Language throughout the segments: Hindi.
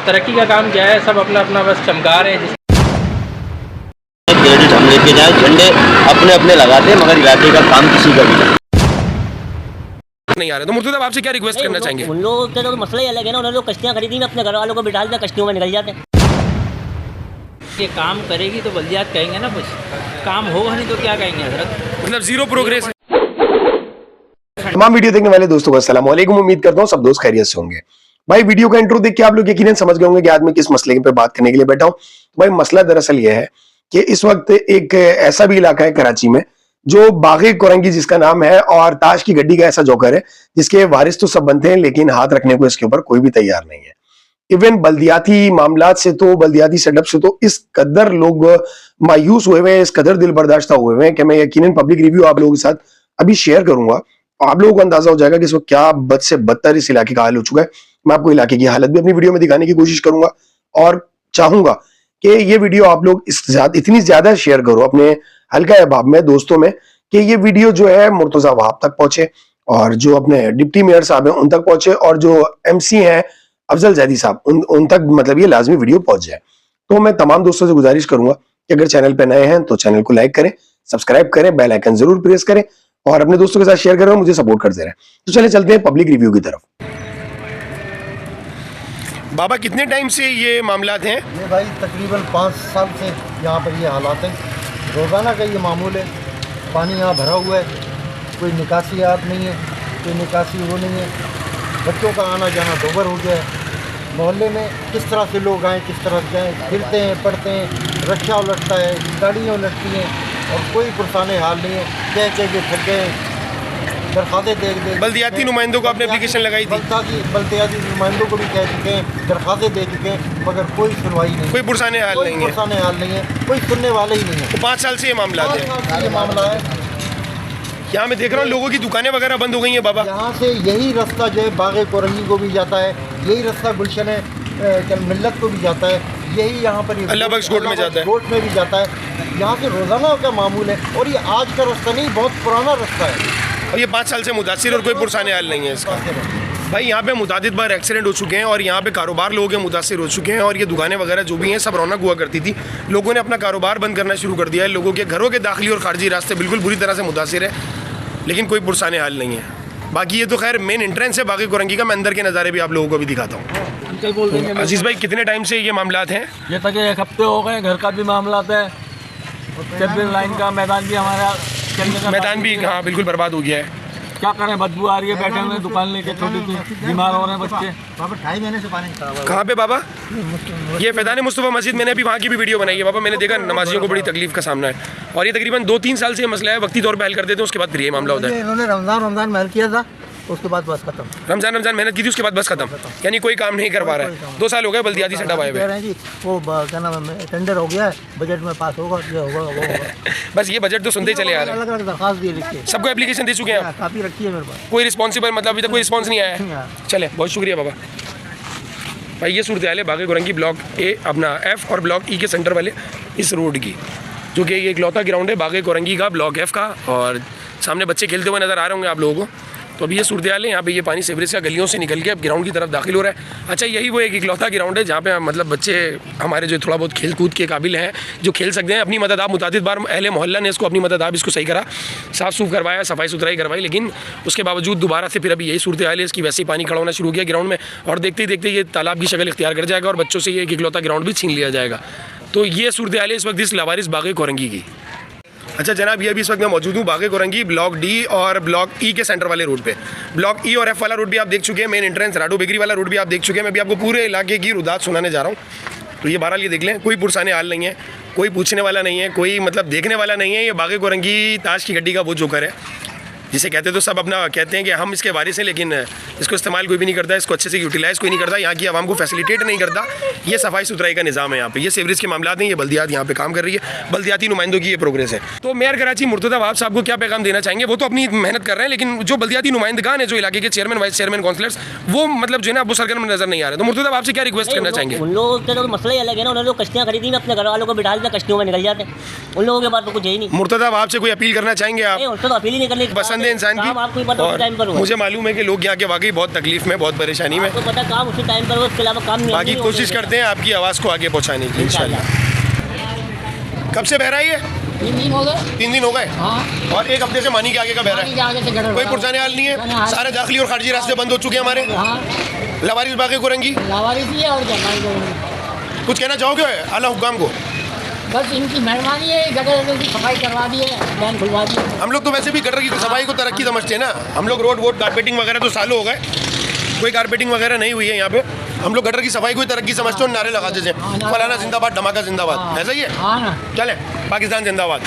तरक्की का काम क्या है, सब अपना अपना बस चमका रहे हैं। क्रेडिट हम लेके जाए, झंडे अपने अपने लगाते हैं मगर इलाके का काम किसी का भी नहीं आ रहे। तो मुर्तज़ा आपसे क्या रिक्वेस्ट करना चाहेंगे? उन लोगों का तो मसला ही अलग है ना, उन्होंने कश्तियाँ खरीदी, अपने घर वालों को बिठा देते, कश्तियों में निकल जाते हैं। ये काम करेगी तो बल्दियात कहेंगे ना, कुछ काम होगा नहीं तो क्या कहेंगे हजरत, मतलब जीरो प्रोग्रेस। तमाम वीडियो देखने वाले दोस्तों को अस्सलाम वालेकुम। उम्मीद करता हूँ सब दोस्त खैरियत से होंगे। भाई वीडियो का इंट्रो देख के आप लोग यकीनन समझ गए होंगे कि आज मैं किस मसले पे बात करने के लिए बैठा हूँ। भाई मसला दरअसल यह है कि इस वक्त एक ऐसा भी इलाका है कराची में जो बागे कोरंगी जिसका नाम है, और ताश की गड्डी का ऐसा जोकर है जिसके वारिस तो सब बनते हैं लेकिन हाथ रखने को इसके ऊपर कोई भी तैयार नहीं है। इवन बल्दियाती मामलात से तो, बल्दियाती सेटअप से तो इस कदर लोग मायूस हुए हैं, इस कदर दिल बर्दाश्ता हुए हैं कि मैं यकीनन पब्लिक रिव्यू आप लोगों के साथ अभी शेयर करूंगा। आप लोगों को अंदाजा हो जाएगा कि इसको क्या बद से बदतर इस इलाके का हाल हो चुका है। मैं आपको इलाके की हालत भी अपनी वीडियो में दिखाने की कोशिश करूंगा और चाहूंगा कि ये वीडियो आप लोग इतनी ज्यादा शेयर करो अपने हल्का अहबाब में, दोस्तों में, कि ये वीडियो जो है मुर्तजा वहाब तक पहुंचे और जो अपने डिप्टी मेयर साहब हैं उन तक पहुंचे और जो MC हैं अफजल जैदी साहब उन तक मतलब ये लाजमी वीडियो पहुंच जाए। तो मैं तमाम दोस्तों से गुजारिश करूंगा कि अगर चैनल पे नए हैं तो चैनल को लाइक करें, सब्सक्राइब करें, बेल आइकन जरूर प्रेस करें और अपने दोस्तों के साथ शेयर करें और मुझे सपोर्ट करते रहें। तो चलिए चलते हैं पब्लिक रिव्यू की तरफ। बाबा कितने टाइम से ये मामलात हैं? ये भाई तकरीबन 5 साल से यहाँ पर ये हालात हैं। रोज़ाना का ये मामूल है। पानी यहाँ भरा हुआ है, कोई निकासियात नहीं है, कोई निकासी वो नहीं है। बच्चों का आना जाना दोबर हो गया है। मोहल्ले में किस तरह से लोग आएँ, किस तरह से जाएँ, फिरते हैं, पढ़ते हैं, रक्षा उलटता है, गाड़ियाँ उलटती हैं और कोई पुरसाने हाल नहीं है। कह के थक गए, दरखास्तें दे बल्दियाती नुमाइंदों को आपने एप्लीकेशन लगाई थी? बल्दियाती नुमाइंदों को भी कह चुके हैं, दरखास्तें दे चुके हैं, मगर कोई सुनवाई नहीं, कोई पुरसाने हाल नहीं है, पुरसाने हाल नहीं है, कोई सुनने वाले ही नहीं है। तो 5 साल से ये मामला है। ये मामला है। यहाँ मैं देख रहा हूँ लोगों की दुकानें वगैरह बंद हो गई हैं बाबा। यहाँ से यही रास्ता जो है बागे कोरंगी को भी जाता है, यही रास्ता गुलशन है मिल्लत को भी जाता है, यही यहाँ पर अल्लाह बख्श गोट में जाता है, गोट में भी जाता है। यहाँ से रोज़ाना का मामूल है और ये आज का रास्ता नहीं, बहुत पुराना रास्ता है और ये 5 साल से मुतासिर और कोई पुरसाने हाल नहीं है इसका। भाई यहाँ पे मुतादिद बार एक्सीडेंट हो चुके हैं और यहाँ पे कारोबार लोगों के मुतासिर हो चुके हैं और ये दुकानें वगैरह जो भी हैं सब रौनक हुआ करती थी। लोगों ने अपना कारोबार बंद करना शुरू कर दिया है। लोगों के घरों के दाखिली और खारजी रास्ते बिल्कुल बुरी तरह से मुतासिर है, लेकिन कोई पुरसाने हाल नहीं है। बाकी ये तो खैर मेन एंट्रेंस है बागी कोरंगी का। मैं अंदर के नज़ारे भी आप लोगों को भी दिखाता हूँ। अजीज़ भाई कितने टाइम से ये मामलात हैं? ये तक 1 हफ्ते हो गए। घर का भी मामलात है, चेपबिन लाइन का मैदान भी हमारा चलने का मैदान भी हाँ बिल्कुल बर्बाद हो गया है। क्या करें, बदबू आ रही है, बैठे हुए दुकान लेके, छोटी सी बीमार हो रहे हैं बच्चे। बाबा 2.5 महीने से पानी खराब है। कहाँ पे बाबा? ये फैज़ान मुस्तफ़ा मस्जिद, मैंने अभी वहाँ की भी वीडियो बनाई है बाबा। मैंने देखा नमाजियों को बड़ी तकलीफ का सामना है और ये तकरीबन 2-3 साल से ये मसला है। वक्ती तौर पर हल कर देते हैं, उसके बाद फिर ये मामला होता है। इन्होंने रमज़ान महल किया था, उसके बाद बस खत्म। रमज़ान मेहनत की थी, उसके बाद बस खत्म, यानी कोई काम नहीं करवा रहा है। 2 साल हो गए बल्दियाती सेटअप आए हुए। जी वो क्या नाम है, टेंडर हो गया है, बजट में पास होगा, ये होगा वो होगा। बस ये बजट तो सुनते ही चले आ रहे हैं। अलग-अलग दरखास्त दिए लिख के, सबको एप्लीकेशन दे चुके हैं आप? काफ़ी रखी है मेरे पास। कोई रिस्पॉन्सिबल मतलब अभी तक कोई रिस्पॉन्स नहीं आया है? चले, बहुत शुक्रिया बाबा। भाई ये सूरत हाल है बागे कोरंगी ब्लॉक A अपना F और ब्लॉक E के सेंटर वाले इस रोड की, जो कि ये इकलौता ग्राउंड है बागे कोरंगी का, ब्लॉक F का। और सामने बच्चे खेलते हुए नज़र आ रहे होंगे आप लोगों को। तो अभी ये सूरत हाल है। यहाँ पे ये पानी सीवरेज का गलियों से निकल के अब ग्राउंड की तरफ दाखिल हो रहा है। अच्छा, यही वो एक इकलौता ग्राउंड है जहाँ पे मतलब बच्चे हमारे जो थोड़ा बहुत खेल कूद के काबिल हैं, जो खेल सकते हैं। अपनी मदद आप मुतादिद बार अहले मोहल्ला ने इसको अपनी मदद आप इसको सही करा, साफ़ सूफ करवाया, सफाई सुथराई करवाई, लेकिन उसके बावजूद दोबारा से फिर अभी यही सूरत हाल है। इसकी वैसे ही पानी खड़ा होना शुरू हो गया ग्राउंड में और देखते ही देखते ये तालाब की शक्ल इख्तियार कर जाएगा और बच्चों से ये एक इकलौता ग्राउंड भी छीन लिया जाएगा। तो ये सूरत हाल है इस वक्त इस लावारिस बागे कोरंगी की। अच्छा जनाब, ये भी इस वक्त मैं मौजूद हूँ बागे कोरंगी ब्लॉक D और ब्लॉक E के सेंटर वाले रोड पे। ब्लॉक E और F वाला रोड भी आप देख चुके हैं, मेन एंट्रेंस राडो बेकरी वाला रोड भी आप देख चुके हैं। मैं भी आपको पूरे इलाके की रुदात सुनाने जा रहा हूँ। तो ये बहरहाल ये देख लें, कोई पुरसाने हाल नहीं है, कोई पूछने वाला नहीं है, कोई मतलब देखने वाला नहीं है। ये बागे कोरंगी ताश की गड्डी का वो जोकर है जिसे कहते तो सब अपना कहते हैं कि हम इसके वारिस हैं, लेकिन इसको इस्तेमाल कोई भी नहीं करता, इसको अच्छे से यूटिलाइज़ कोई नहीं करता, यहाँ की आवाम को फैसिलिटेट नहीं करता। ये सफाई सुथराई का निज़ाम है यहाँ पे, ये सीवरेज के मामला नहीं, ये बल्दियात यहाँ पे काम कर रही है, बल्दियाती नुमाइंदों की ये प्रोग्रेस है। तो मेयर कराची मुर्तज़ा वहाब साहब को क्या पैगाम देना चाहेंगे? वो तो अपनी मेहनत कर रहे हैं, लेकिन जो बल्दियाती नुमाइंदगान है, जो इलाके के चेयरमैन, वाइस चेयरमैन, काउंसलर्स, वो मतलब जो है ना वो सरगर्म नजर नहीं आ रहे। तो मुर्तज़ा वहाब से क्या रिक्वेस्ट करना चाहेंगे? उन लोगों का तो मसला ही अलग है ना, उन्होंने कश्तियाँ खरीदी, अपने घर वालों को बिठा देते, कश्तियों में निकल जाते हैं। उन लोगों के पास तो कुछ है ही नहीं। मुर्तज़ा वहाब से कोई अपील करना चाहेंगे आप? उनसे तो अपील ही नहीं करने। बस पसंद है इंसान काम आपको ही पता उसी टाइम पर की। हुआ। मुझे मालूम है कि लोग यहाँ के वाकई बहुत तकलीफ में, बहुत परेशानी में। आपको पता काम उसी टाइम पर हुआ, उसके अलावा काम नहीं। बाकी कोशिश करते हैं आपकी आवाज़ को आगे पहुँचाने की इंशाल्लाह। कब से बह रहा है ये? 3 दिन हो गए। 3 दिन हो गए। हाँ, और 1 हफ्ते से मानी के आगे का बह रहा है। आगे से गटर कोई भरा पुरसाने हाल नहीं मैंने है। हाल- सारे दाखिली और खारजी रास्ते बंद हो चुके हैं हमारे। हाँ, लवारिस बागे कुरंगी, लावारिसी है और क्या करेंगे। कुछ कहना चाहोगे आला हुक्काम को? बस इनकी मेहरबानी है, गटर की सफाई करवा दी है, लाइन खुलवा दी है। हम लोग तो वैसे भी गटर की सफाई को तरक्की समझते हैं ना। हम लोग रोड वोड कारपेटिंग वगैरह तो सालों हो गए, कोई कारपेटिंग वगैरह नहीं हुई है यहाँ पे। हम लोग गटर की सफाई को ही तरक्की समझते हो, नारे लगाते थे फलाना जिंदाबाद, धमाका जिंदाबाद, ऐसा ही है। हाँ ना। चले पाकिस्तान जिंदाबाद।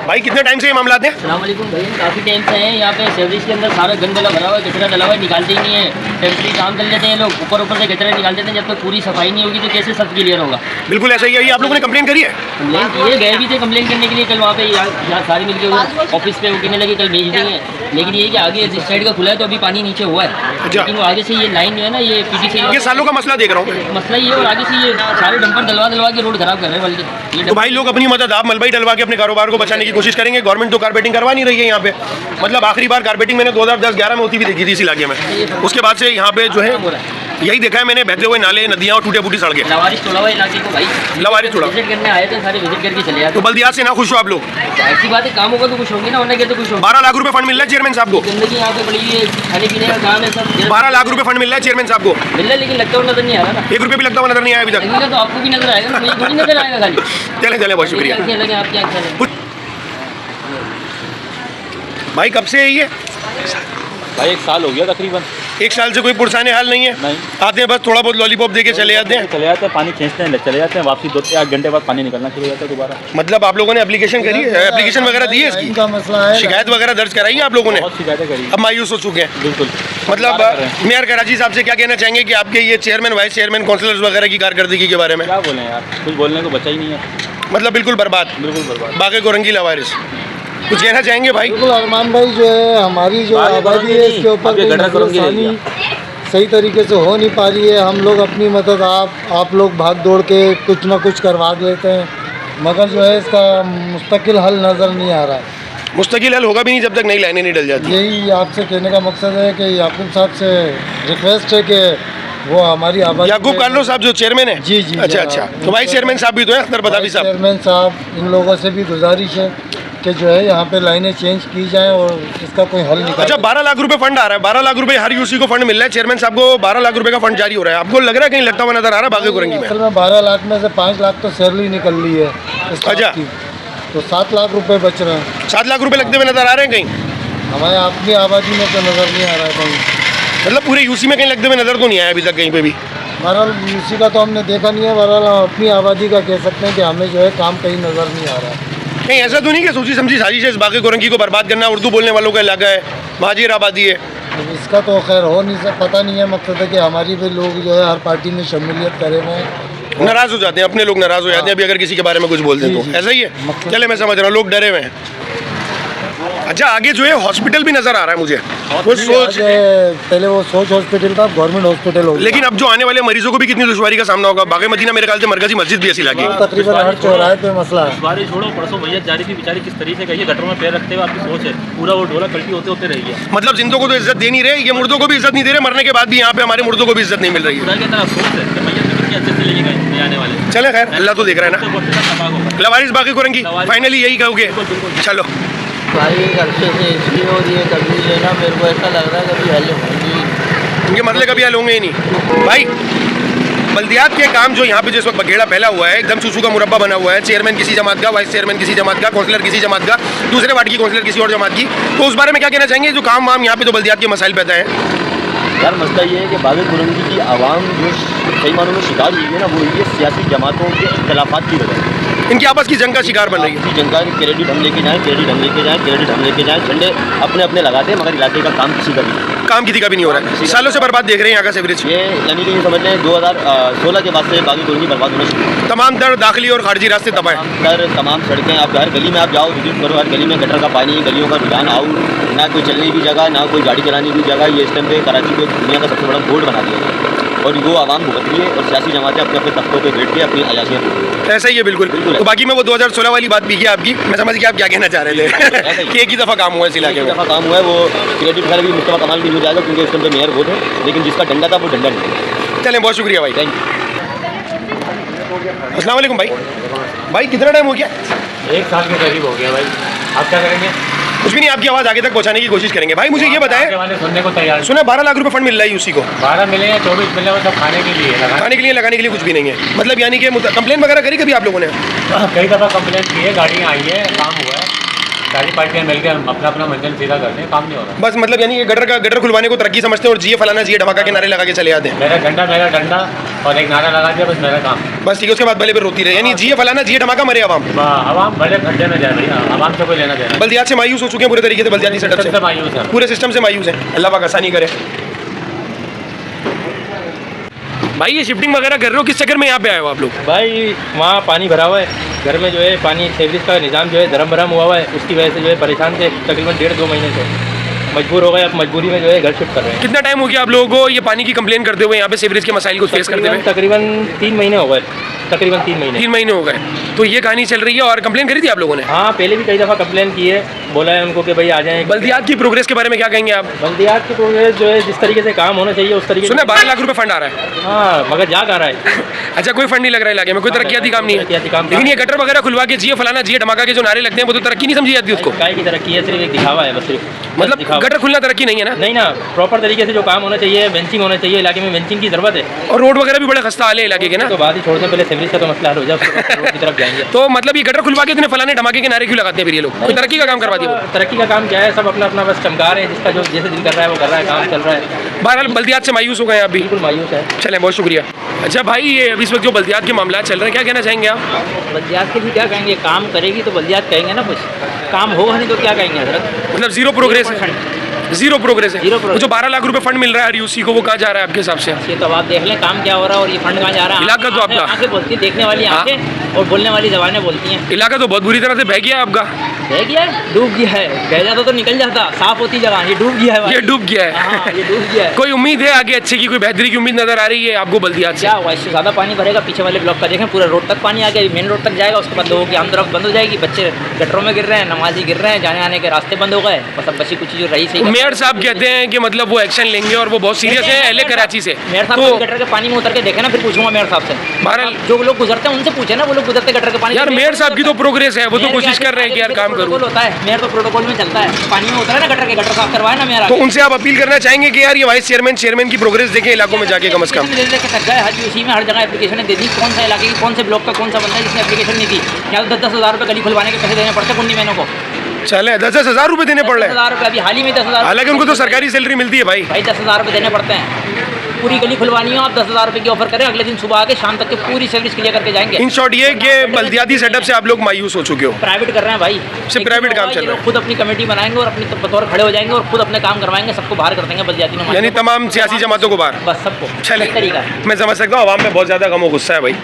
भाई कितने टाइम से ये मामला हैं? अस्सलामुअलैकुम भैया, काफ़ी टाइम से हैं यहाँ पे। सर्विस के अंदर सारा गंदला भरा हुआ है, कचरा डला हुआ है, निकालते ही नहीं है। टेम्परेरी काम कर लेते हैं लोग, ऊपर से कचरा निकाल देते हैं। जब तक पूरी सफाई नहीं होगी तो कैसे सब क्लियर होगा? बिल्कुल ऐसा ही है। ये आप लोगों ने कंप्लेन करी है? कंप्लेन किए गए भी थे कंप्लेन करने के लिए कल वहाँ पे, यहाँ सारी मिलके ऑफिस पे वो कहने लगे कल भेज देंगे। लेकिन ये कि आगे जिस साइड का खुला है तो अभी पानी नीचे हुआ है, लेकिन वो आगे से ये लाइन जो है ना, ये PTC ये सालों का मसला देख रहा हूँ। मसला ये है। और आगे से ये सारे डंपर डलवा के रोड खराब कर रहे हैं बल्कि। ये तो भाई लोग अपनी मदद, आप मलबा ही डलवा के अपने कारोबार को बचाने की कोशिश करेंगे। गवर्नमेंट तो कारपेटिंग करवा नहीं रही है यहाँ पे। मतलब आखिरी बार कारपेटिंग मैंने 2010-11 में होती भी देखी थी इस इलाके में। उसके बाद से यहाँ पे जो है यही देखा है मैंने, बहते हुए नाले, नदियाँ और टूटे फूटी सड़कें। लवारिस तोड़ा हुआ इलाके को भाई, लवारिस तोड़ा विजिट करने आए थे, सारे विजिट करके चले जाते। तो बल्दियात से ना खुश हो आप लोग? ऐसी बात है, काम होगा तो कुछ होंगे ना, होने के तो कुछ होगा। 12 लाख रुपए फंड मिल रहा है चेयरमैन साहब को। जिंदगी यहाँ पे बड़ी है, खाने पीने का काम है सब। 12 लाख रुपए फंड मिल रहा है चेयरमैन साहब को। मिल रहा है, लेकिन लगता हुआ नजर नहीं आ रहा ना। 1 रुपये भी लगता हुआ नजर नहीं आया अभी तक। लगेगा तो आपको भी नजर आएगा, मुझे थोड़ी नजर आएगा खाली। चले बहुत शुक्रिया लगे आपकी आंखें। भाई। कब से है ये? भाई 1 साल हो गया तकरीबन। 1 साल से कोई पुरसाने हाल नहीं है? नहीं। आते हैं बस थोड़ा बहुत लॉलीपॉप दे के चले जाते हैं। चले जाते हैं, पानी खींचते हैं, चले जाते हैं, वापसी 2-1 घंटे बाद पानी निकलना शुरू हो जाता है दोबारा। मतलब आप लोगों ने एप्लीकेशन करी है, एप्लीकेशन वगैरह दी है इसकी? इनका मसला है, शिकायत वगैरह दर्ज कराई है आप लोगों ने? बहुत शिकायतें करी। अब मायूस हो चुके हैं बिल्कुल। मतलब मेयर कराची साहब से क्या कहना चाहेंगे कि आपके ये चेयरमैन, वाइस चेयरमैन, काउंसलर्स वगैरह की कारकर्दगी के बारे में? क्या बोलें यार, कुछ बोलने को बचा ही नहीं है। मतलब बिल्कुल बर्बाद, बिल्कुल बर्बाद। बागे कोरंगी लवारिस। कुछ कहना चाहेंगे भाई? बिल्कुल अरमान भाई, जो है हमारी जो आबादी है इसके ऊपर कोई नजरसानी सही तरीके से हो नहीं पा रही है। हम लोग अपनी मदद आप लोग भाग दौड़ के कुछ ना कुछ करवा देते हैं, मगर जो है इसका मुस्तकिल हल नज़र नहीं आ रहा है। मुस्तकिल हल होगा भी नहीं जब तक नई लाइनें नहीं डल जाती। यही आपसे कहने का मकसद है कि याकूब साहब से रिक्वेस्ट है कि वो हमारी आबादी, याकूब कार्लो साहब जो चेयरमैन है? जी जी। अच्छा अच्छा। तो वाइस चेयरमैन साहब भी तो है, अख्तर बदावी साहब। चेयरमैन साहब, इन लोगों से भी गुजारिश है कि जो है यहाँ पे लाइनें चेंज की जाएं और इसका कोई हल निकाल। अच्छा, 12 लाख रुपए फंड आ रहा है। 12 लाख रुपए हर यूसी को फंड मिल रहा है। चेयरमैन साहब को 12 लाख रुपए का फंड जारी हो रहा है। आपको लग रहा है कहीं लगता हुआ नजर आ रहा है बागे कोरंगी में? असल में 12 लाख में से 5 लाख तो सैलरी निकल ली है इस बात अच्छा। की, तो 7 लाख रुपए बच रहे हैं। 7 लाख रुपए लगते हुए नजर आ रहे हैं कहीं? हमारे अपनी आबादी में तो नज़र नहीं आ रहा है कहीं। मतलब पूरे यूसी में कहीं लगते हुए नजर तो नहीं आया अभी तक कहीं पे भी? बहरहाल यूसी का तो हमने देखा नहीं है, बहरहाल हम अपनी आबादी का कह सकते हैं कि हमें जो है काम कहीं नज़र नहीं आ रहा है। कहीं ऐसा तो नहीं कि सोची समझी साजिश है इस बागे कोरंगी को बर्बाद करना? उर्दू बोलने वालों का इलाका है, महाजिर आबादी है। तो इसका तो खैर हो नहीं पता नहीं है। मकसद है कि हमारी भी लोग जो है हर पार्टी में शमूलियत करे हुए हैं, नाराज हो जाते हैं, अपने लोग नाराज हो जाते हैं अभी अगर किसी के बारे में कुछ बोलते हैं तो। ऐसा ही है? चले मैं समझ रहा हूँ, लोग डरे हुए हैं। अच्छा, आगे जो है हॉस्पिटल भी नजर आ रहा है मुझे। वो सोच, पहले वो सोच हॉस्पिटल था, गवर्नमेंट हॉस्पिटल हो गया। लेकिन अब जो आने वाले मरीजों को भी कितनी दुश्वारी का सामना होगा। बागे मदीना मेरे ख्याल से मरकजी मस्जिद भी ऐसी लगी। तकरीबन हर चौराहे पे मसला है। बारिश छोड़ो, परसों भैया जारी थी बेचारी, किस तरीके से कहिए गटरों में पैर रखते हुए आपकी सोच है, पूरा वो ढोला पलटी होते होते रही है। मतलब जिंदों को तो इज्जत दे नहीं रहे, ये मुर्दों को भी इज्जत नहीं दे रहे। मरने के बाद भी यहाँ पे हमारे मुर्दों को भी इज्जत नहीं मिल रही है। खुदा की तरह सोच है कि भैया कितनी अच्छे से लेके गए आने वाले। चले खैर, अल्लाह तो देख रहा है ना। लवारिस बागे कोरंगी फाइनली यही कहोगे? चलो भाई अरसे से इसलिए हो रही है, कभी लेना मेरे को ऐसा लग रहा है कभी हल होंगी, इनके मसले कभी हल होंगे ही नहीं भाई। बल्दियात के काम जो यहाँ पे जिस वक्त बघेड़ा फैला हुआ है, एकदम चूसू का मुरब्बा बना हुआ है। चेयरमैन किसी जमात का, वाइस चेयरमैन किसी जमात का, काउंसलर किसी जमात का, दूसरे वार्ड की काउंसलर किसी और जमात की। तो उस बारे में क्या कहना चाहेंगे? जो काम वाम यहाँ पे जो बल्दियात के मसाइल पैदा हैं। यार मसला ये है कि बागे कोरंगी की आवाम जो कई मानों में शिकार हुई है ना, वो ये सियासी जमातों के इख्तलाफात की वजह से इनकी आपस की जंग का शिकार बन रही है। जंग का क्रेडिट हम लेके जाएँ, क्रेडिट हम लेके जाएँ, क्रेडिट हम लेके जाएँ, झंडे अपने अपने लगाते हैं, मगर इलाके का काम किसी का भी नहीं, काम किसी का भी नहीं हो रहा है। सालों से बर्बाद देख रहे हैं यहाँ का सेवरेज। ये यानी कि ये समझ लें 2016 के बाद से बागे कोरंगी बर्बाद होना शुरू हुई। तमाम दर दाखिली और खारजी रास्ते तबाह हैं। तमाम सड़कें, आप हर गली में आप जाओ, विजिट करो, हर गली में गटर का पानी, गलियों का रुझान आउट, ना कोई चलने की जगह, ना कोई गाड़ी चलाने की जगह। ये इस टाइम पे कराची को दुनिया का सबसे बड़ा बोर्ड बना दिया है। और वो आवाम भुगत रही है और सियासी जमातें अपने अपने तख्तों पे बैठ के अपनी अयाशियाँ पूरी। ऐसा ही है बिल्कुल। तो बाकी मैं वो 2016 वाली बात भी की आपकी, मैं समझ गया आप क्या कहना चाह रहे थे कि एक ही दफ़ा काम हुआ है इस इलाके में। दफ़ा काम हुआ है, वो क्रेडिट खैर भी मुस्तफा कमाल भी हो जाएगा क्योंकि उस टाइम पे मेयर वो थे, लेकिन जिसका डंडा था वो डंडा नहीं। चलें, बहुत शुक्रिया भाई, थैंक यू। अस्सलाम वालेकुम भाई। भाई कितना टाइम हो गया? 1 साल के करीब हो गया भाई। आप क्या करेंगे? कुछ भी नहीं, आपकी आवाज़ आगे तक पहुंचाने की कोशिश करेंगे। भाई मुझे ये बताएं, सुनने को तैयार। सुना 12 लाख रुपए फंड मिल रहा है यूसी को। 12 मिले हैं, 24 मिले, वो सब खाने के लिए, खाने के लिए, लगाने के लिए कुछ भी नहीं है। मतलब यानी कि कंप्लेन वगैरह करी कभी आप लोगों ने? कई दफ़ा कंप्लेंट की है, गाड़ियाँ आई है, काम हुआ है, सारी पार्टियाँ मिलकर अपना अपना मंजिल सीधा करते हैं, काम नहीं हो रहा। बस मतलब यानी कि गटर खुलवाने को तरक्की समझते हैं और जिए फलाना जिए धमाका के नारे लगा के चले आते हैं। मेरा डंडा और एक नारा लगा दिया, बस मेरा काम। बस ठीक है, उसके बाद भले पे रोती रहे, यानी जिए फलाना जिए धमाका मरे आवाम। आवाम भले खड्डे में जाए भैया, आवाम से कोई लेना देना। बल्दियात से मायूस हो चुके हैं पूरे तरीके से, बल्दियाती सेटअप से मायूस है, पूरे सिस्टम से मायूस है। अल्लाह पाक आसानी करे। भाई ये शिफ्टिंग वगैरह कर रहे हो, किस चक्कर में यहाँ पे आए हो आप लोग? भाई वहाँ पानी भरा हुआ है, घर में जो है पानी सीवरेज का निज़ाम जो है धर्म हुआ है, उसकी वजह से जो है परेशान थे तकरीबन 1.5-2 महीने से, मजबूर हो गए। अब मजबूरी में जो है घर शिफ्ट कर रहे हैं। कितना टाइम हो गया आप लोगों को ये पानी की कंप्लेन करते हुए, यहाँ पे सीवरेज के मसाइल को फेस करते हुए? तकरीबन 3 महीने हो गए, तकरीबन 3 महीने। 3 महीने हो गए, तो ये कहानी चल रही है। और कंप्लेन करी थी आप लोगों ने? हाँ, पहले भी कई दफ़ा कंप्लेन की है, बोला है उनको कि भाई आ जाएं। बल्दियात की प्रोग्रेस के बारे में क्या कहेंगे आप? बल्दियात की प्रोग्रेस जो है जिस तरीके से काम होना चाहिए उस तरीके से। सुना 12 लाख रुपए फंड आ रहा है। हाँ, मगर जा कहाँ रहा है? अच्छा, कोई फंड नहीं लग रहा है इलाके में, कोई तरक्याती काम नहीं है। लेकिन ये गटर वगैरह खुलवा के जिए फलाना जिए धमाका के जो नारे लगते हैं वो तो तरक्की नहीं समझी जाती उसको। काय की तरक्की है, सिर्फ एक दिखावा है बस, सिर्फ मतलब गटर खुलना तरक्की नहीं है ना? नहीं ना, प्रॉपर तरीके से जो काम होना चाहिए, बेंचिंग होना चाहिए, इलाके में बेंचिंग की जरूरत है। और रोड वगैरह भी बड़े खस्ता हाल है इलाके के ना। तो बात ही छोड़ने पहले सीवरेज का तो मसला हल हो जाए, उसके बाद रोड की तरफ जाएंगे। तो मतलब ये गटर खुलवा के इतने फलाने धमाके के नारे क्यों लगाते हैं फिर ये लोग? कोई तरक्की का काम करवा दिया? तरक्की का काम क्या है, सब अपना अपना बस चमका रहे हैं, जिसका जो जैसे दिल कर रहा है वो कर रहा है, काम चल रहा है। बहरहाल बल्दियात से मायूस हो गए आप भी? बिल्कुल मायूस है। चलें, बहुत शुक्रिया। अच्छा भाई, ये अभी इस वक्त जो बल्दियात के मामला चल रहे हैं, क्या कहना चाहेंगे आप? बल्दियात के लिए क्या कहेंगे, काम करेगी तो बल्दियात कहेंगे ना, कुछ काम होगा नहीं तो क्या कहेंगे हजरत? मतलब जीरो प्रोग्रेस है। जीरो प्रोग्रेस है। वो जो 12 लाख रुपए फंड मिल रहा है यूसी को, वो कहाँ जा रहा है आपके हिसाब से? ये तो आप देख लें काम क्या हो रहा है और ये फंड कहाँ जा रहा है। इलाका तो आपका आंखें बोलती है, देखने वाली आंखें और बोलने वाली जबानें बोलती हैं। इलाका तो बहुत बुरी तरह से बह गया आपका। बह गया है, डूब गया है। बह जाता तो निकल जाता, साफ होती जगह, ये डूब गया है। ये डूब गया है। ये डूब गया है। कोई उम्मीद है आगे अच्छे की, कोई बेहतरी की उम्मीद नजर आ रही है आपको बल्दियात से? क्या हुआ, इससे ज़्यादा पानी भरेगा? पीछे वाले ब्लॉक का देखें, पूरा रोड तक पानी आ गया, मेन रोड तक जाएगा, उसके बाद लोगों की आमदरफ्त बंद हो जाएगी, बच्चे गटरों में गिर रहे हैं, नमाजी गिर रहे हैं, जाने आने के रास्ते बंद हो गए, बस अब बची कुछ जो रही सही। मेयर साहब कहते हैं कि मतलब वो एक्शन लेंगे और वो बहुत सीरियस है एलए कराची से। मेयर साहब तो गटर के पानी में उतर के देखे ना, फिर पूछूंगा मेयर साहब से। बहरहाल जो लोग गुजरते हैं उनसे पूछे ना, वो लोग गुजरते गटर के पानी। यार मेयर साहब की तो प्रोग्रेस है, वो तो कोशिश कर रहे हैं कि यार काम करूँ। होता है, मेयर तो प्रोटोकॉल में चलता है, पानी में उतरा ना गटर के, गटर साफ करवाए ना मेयर। तो उनसे आप अपील करना चाहेंगे कि यार ये वाइस चेयरमैन की प्रोग्रेस देखें इलाकों में जाके कम से कम। हर उसी में हर जगह एप्लीकेशन दे दी, कौन सा इलाके की, कौन से ब्लॉक का कौन सा बंदा है जिसने एप्लीकेशन नहीं दी? या तो 10-10 हज़ार रुपये गली खुलवाने के पैसे देने पड़ते कुंडी मैनों को। चले 10-10 हज़ार रुपये देने पड़ रहे हैं। 10,000 रुपये अभी हाल ही में 10,000। हालांकि उनको तो सरकारी सैलरी मिलती है भाई। 10,000 रुपये देने पड़ते हैं। पूरी गली खुलवानी हो, आप 10,000 रुपये की ऑफर करें, अगले दिन सुबह आके शाम तक के पूरी सर्विस क्लियर करके जाएंगे। इन शॉर्ट ये कि बल्दियाती सेटअप से आप लोग मायूस हो चुके हो। प्राइवेट कर रहे हैं भाई, सिर्फ प्राइवेट काम चल रहा है। खुद अपनी कमेटी बनाएंगे और अपनी बतौर खड़े हो जाएंगे और खुद अपने काम करवाएंगे, सबको बाहर कर देंगे बल्दियाती में, यानी तमाम सियासी जमातों को बाहर। बस सबको। चले, तरीका मैं समझ सकता हूँ आवाम में बहुत ज़्यादा गम और गुस्सा है भाई।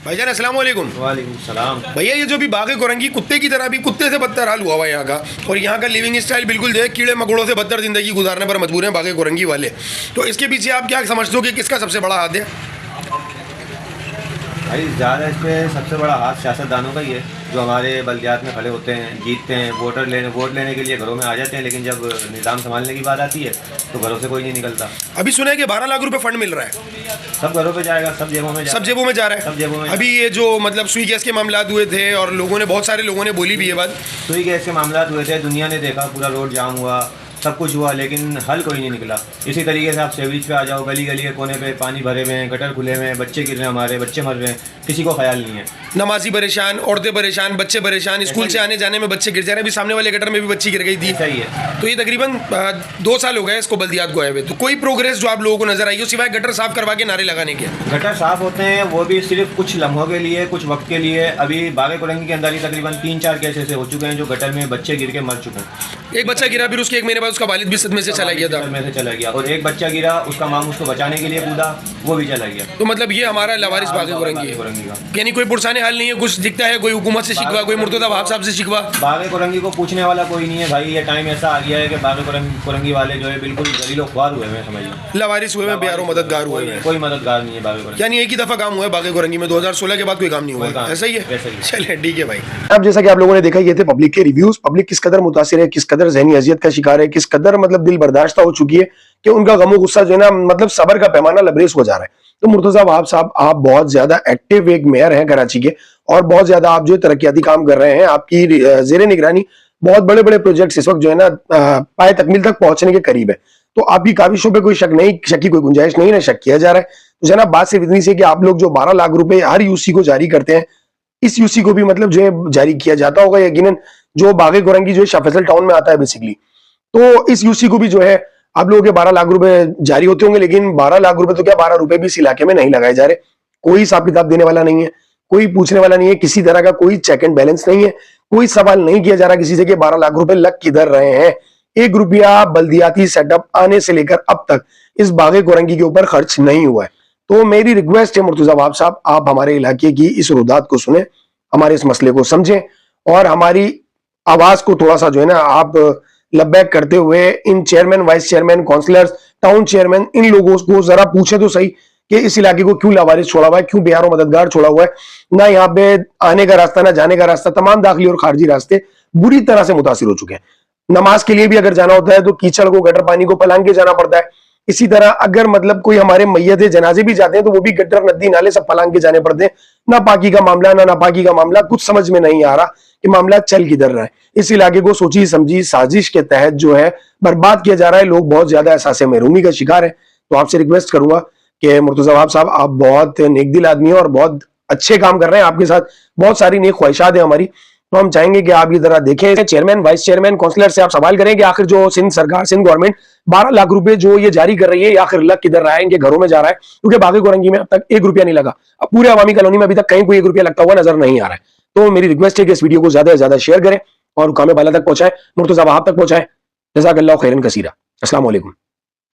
भाईजान अस्सलाम वालेकुम। वालेकुम सलाम। भैया ये जो भी बागे कोरंगी कुत्ते की तरह भी कुत्ते से बदतर हाल हुआ है यहाँ का, और यहाँ का लिविंग स्टाइल बिल्कुल जो है कीड़े मकोड़ों से बदतर ज़िंदगी गुजारने पर मजबूर हैं बागे कोरंगी वाले। तो इसके पीछे आप क्या समझते हो कि किसका सबसे बड़ा हाथ है? भाई ज़्यादा इस पर सबसे बड़ा हाथ सियासतदानों का ही है, जो हमारे बल्दियात में खड़े होते हैं, जीतते हैं, वोट लेने के लिए घरों में आ जाते हैं, लेकिन जब निज़ाम संभालने की बात आती है तो घरों से कोई नहीं निकलता। अभी सुना है कि 12 लाख रुपए फंड मिल रहा है, सब घरों पे जाएगा, सब जेबों में सब जेबों में जा रहा है। सब जेबों में। अभी ये जो मतलब सुई गैस के मामला हुए थे और लोगों ने, बहुत सारे लोगों ने बोली भी है बात। सुई गैस के मामला हुए थे, दुनिया ने देखा, पूरा रोड जाम हुआ, सब कुछ हुआ, लेकिन हल कोई नहीं निकला। इसी तरीके से आप सेवरेज पे आ जाओ, गली गली के कोने पे पानी भरे हुए हैं, गटर खुले हुए हैं, बच्चे गिर रहे हैं, हमारे बच्चे मर रहे हैं, किसी को ख्याल नहीं है। नमाजी परेशान, औरतें परेशान, बच्चे परेशान, स्कूल से आने जाने में बच्चे गिर जा रहे हैं। अभी सामने वाले गटर में भी बच्ची गिर गई थी। सही है। तो ये तकरीबन 2 साल हो गए इसको बल्दियात को आए हुए। तो कोई प्रोग्रेस जो आप लोगों को नजर आई हो सिवाय गटर साफ करवा के नारे लगाने के? गटर साफ होते हैं वो भी सिर्फ कुछ लम्हों के लिए, कुछ वक्त के लिए। अभी बागे कोरंगी के अंदर ही तकरीबन 3-4 केस ऐसे हो चुके हैं जो गटर में बच्चे गिर के मर चुके हैं। एक बच्चा गिरा, फिर उसके 1 महीने बाद उसका वालिद भी सदमे से चला गया था। सदमे से चला गया, और एक बच्चा गिरा, उसका मामू उसको बचाने के लिए कूदा, वो भी चला गया। तो मतलब ये हमारा लवारिस बागे कोरंगी है, यानी कोई पुरसाने हाल नहीं है, कुछ दिखता है, कोई हुकूमत से शिकवा, कोई मुर्तज़ा वहाब साहब से शिकवा। बागे कोरंगी को पूछने वाला कोई नहीं है भाई। ये टाइम ऐसा आ गया है कि बागे कोरंगी वाले जो है बिल्कुल जलीलो ख्वार हुए हैं, समझ लो, लवारिस हुए हैं, बेयारो मददगार हुए हैं, कोई मददगार नहीं है बागे कोरंगी। यानी एक ही दफा काम हुआ है बागे कोरंगी में, 2016 के बाद कोई काम नहीं हुआ, ऐसा ही है। चलिए ठीक है भाई। अब जैसा कि आप लोगों ने देखा, ये थे पब्लिक के रिव्यूज। पब्लिक किस कदर मुतासिर है, किस कदर ज़हनी अजियत का शिकार है, किस कदर मतलब दिल बर्दाश्त हो चुकी है कि उनका गमो गुस्सा जो है ना, मतलब सबर का पैमाना लबरेज हो जा रहा है। तो मुर्तज़ा वहाब साहब, आप बहुत ज्यादा एक्टिव एक मेयर हैं कराची के, और बहुत ज्यादा आप जो तरक्याती काम कर रहे हैं। आपकी जेर निगरानी बहुत बड़े बड़े प्रोजेक्ट्स इस वक्त जो है ना पाए तकमील तक पहुंचने के करीब है। तो आपकी काविशों पे कोई शक नहीं, शक की कोई गुंजाइश नहीं, ना शक किया जा रहा है। तो जनाब, बात सिर्फ इतनी सी कि आप लोग जो 12 लाख रुपए हर यूसी को जारी करते हैं, इस यूसी को भी मतलब जो है जारी किया जाता होगा यकीनन, जो बागे कोरंगी जो है शाह फैसल टाउन में आता है बेसिकली। तो इस यूसी को भी जो है आप लोगों के 12 लाख रुपए जारी होते होंगे, लेकिन 12 लाख रुपए तो क्या 12 रुपए भी इस इलाके में नहीं लगाए जा रहे। कोई हिसाब किताब देने वाला नहीं है, कोई पूछने वाला नहीं है, किसी तरह का कोई चेक एंड बैलेंस नहीं है, कोई सवाल नहीं किया जा रहा किसी से कि 12 लाख रुपए लग किधर रहे हैं। 1 रुपया बल्दियाती सेटअप आने से लेकर अब तक इस बागे कोरंगी के ऊपर खर्च नहीं हुआ है। तो मेरी रिक्वेस्ट है मुर्तज़ा वहाब साहब, आप हमारे इलाके की इस रुदात को सुने, हमारे इस मसले को समझें, और हमारी आवाज को थोड़ा सा जो है ना आप लबैक करते हुए इन chairman, vice chairman, councillors, town chairman, इन लोगों को जरा पूछे तो सही कि इस इलाके को क्यों लावारिस छोड़ा हुआ है, क्यों बेयारो मददगार छोड़ा हुआ है। ना यहाँ पे आने का रास्ता, ना जाने का रास्ता, तमाम दाखिली और खारजी रास्ते बुरी तरह से मुतासिर हो चुके हैं। नमाज के लिए भी अगर जाना होता है तो कीचड़ को, गटर पानी को पलांग के जाना पड़ता है। इसी तरह अगर मतलब कोई हमारे मैयत जनाजे भी जाते हैं तो वो भी गटर, नदी, नाले सब पलांग के जाने पड़ते हैं। ना पाकी का मामला, ना नापाकी का मामला, कुछ समझ में नहीं आ रहा कि मामला चल किधर रहा है। इस इलाके को सोची समझी साजिश के तहत जो है बर्बाद किया जा रहा है। लोग बहुत ज्यादा एहसास महरूमी का शिकार है। तो आपसे रिक्वेस्ट करूंगा कि मुर्तज़ा वहाब साहब, आप बहुत नेक दिल आदमी हैं और बहुत अच्छे काम कर रहे हैं, आपके साथ बहुत सारी नेक ख्वाहिशात है हमारी। तो हम चाहेंगे कि आप ये जरा देखें, चेयरमैन, वाइस चेयरमैन, काउंसलर से आप सवाल करें कि आखिर जो सिंध सरकार, सिंध गवर्नमेंट 12 लाख रुपए जो ये जारी कर रही है, आखिर लग किधर रहा है, इनके घरों में जा रहा है। क्योंकि बागे कोरंगी में अब तक 1 रुपया नहीं लगा। अब पूरे अवामी कॉलोनी में अभी तक कहीं कोई 1 रुपया लगता हुआ नजर नहीं आ रहा है। तो मेरी रिक्वेस्ट है कि इस वीडियो को ज्यादा से ज्यादा शेयर करें और हुकाम बाला तक पहुंचाएं, मुर्तज़ा वहाब तक पहुंचाएं। जज़ाकल्लाहु खैरन कसीरा। अस्सलाम वालेकुम।